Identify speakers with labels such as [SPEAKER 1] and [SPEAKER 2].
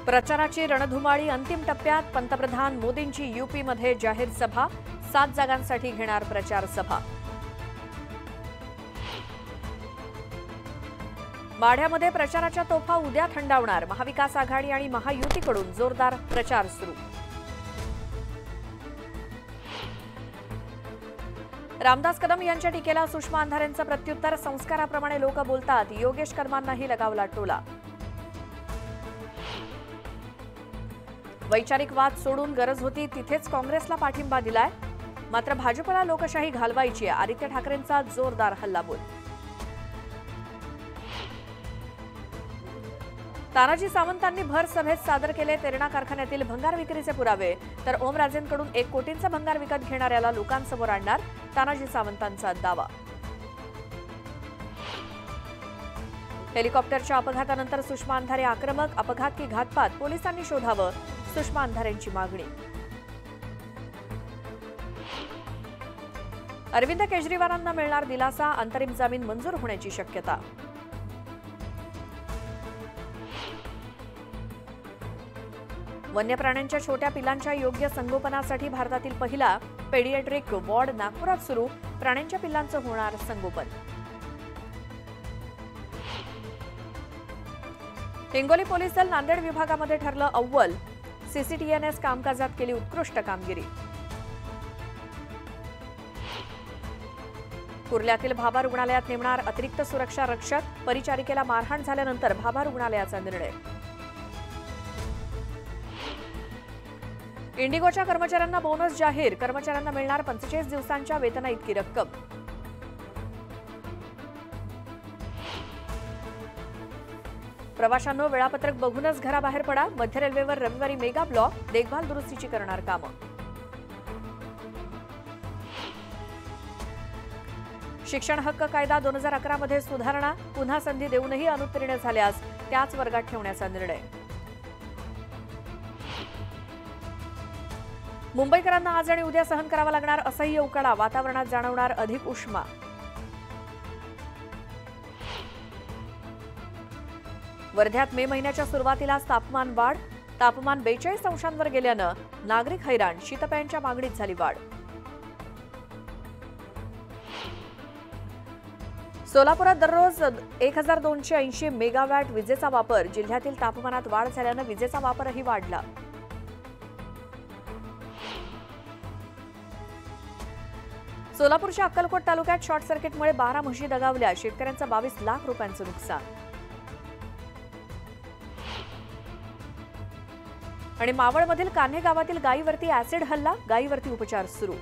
[SPEAKER 1] प्रचाराची रणधुमाळी अंतिम टप्प्यात. पंतप्रधान मोदींची यूपीमध्ये जाहीर सभा. 7 जागांसाठी घेणार प्रचार सभा. माढ्यामध्ये प्रचाराच्या तोफा उद्या थंडावणार. महाविकास आघाडी आणि महायुतीकडून जोरदार प्रचार सुरू. रामदास कदम यांच्या टीकेला सुषमा अंधारेंचं प्रत्युत्तर. संस्काराप्रमाणे लोक बोलतात. योगेश कर्मांनाही लगावला टोला. वैचारिक वाद सोडून गरज होती तिथेच काँग्रेसला पाठिंबा दिलाय. मात्र भाजपला लोकशाही घालवायची आहे. आदित्य ठाकरेंचा जोरदार हल्लाबोल. तानाजी सावंतांनी भर सभेत सादर केले तेरणा कारखान्यातील भंगार विक्रीचे पुरावे. तर ओमराजेंकडून 1 कोटींचा भंगार विकत घेणाऱ्याला लोकांसमोर आणणार. तानाजी सावंतांचा दावा. हेलिकॉप्टरच्या अपघातानंतर सुषमा अंधारे आक्रमक. अपघात की घातपात, पोलिसांनी शोधावं. सुषमा अंधारेंची मागणी. अरविंद केजरीवालांना मिळणार दिलासा. अंतरिम जामीन मंजूर होण्याची शक्यता. वन्य प्राण्यांच्या छोट्या पिलांच्या योग्य संगोपनासाठी भारतातील पहिला पेडियाट्रिक वॉर्ड नागपुरात सुरू. प्राण्यांच्या पिल्लांचं होणार संगोपन. हिंगोली पोलीस दल नांदेड विभागामध्ये ठरलं अव्वल. सीसीटीएनएस कामकाजात केली उत्कृष्ट कामगिरी. कुर्ल्यातील भाभा रुग्णालयात नेमणार अतिरिक्त सुरक्षा रक्षक. परिचारिकेला मारहाण झाल्यानंतर भाभा रुग्णालयाचा निर्णय. इंडिगोच्या कर्मचाऱ्यांना बोनस जाहीर. कर्मचाऱ्यांना मिळणार 45 दिवसांच्या वेतना इतकी रक्कम. प्रवाशांनो, वेळापत्रक बघूनच घराबाहेर पडा. मध्य रेल्वेवर रविवारी मेगा ब्लॉक. देखभाल दुरुस्तीची करणार कामं. शिक्षण हक्क कायदा 2011 मध्ये सुधारणा. पुन्हा संधी देऊनही अनुत्तीर्ण झाल्यास त्याच वर्गात ठेवण्याचा निर्णय. मुंबईकरांना आज आणि उद्या सहन करावा लागणार असह्य उकाडा. वातावरणात जाणवणार अधिक उष्मा. वर्ध्यात मे महिन्याच्या सुरुवातीलाच तापमान वाढ. तापमान 42 अंशांवर गेल्यानं नागरिक हैराण. शीतपेयांच्या मागणीत झाली वाढ. सोलापुरात दररोज 1280 मेगावॅट विजेचा वापर. जिल्ह्यातील तापमानात वाढ झाल्यानं विजेचा वापरही वाढला. सोलापूरच्या अक्कलकोट तालुक्यात शॉर्ट सर्किटमुळे 12 म्हशी दगावल्या. शेतकऱ्यांचं 22 लाख रुपयांचं नुकसान. आणि मावळमधील कान्हे गावातील गायीवरती ऍसिड हल्ला. गायीवरती उपचार सुरू.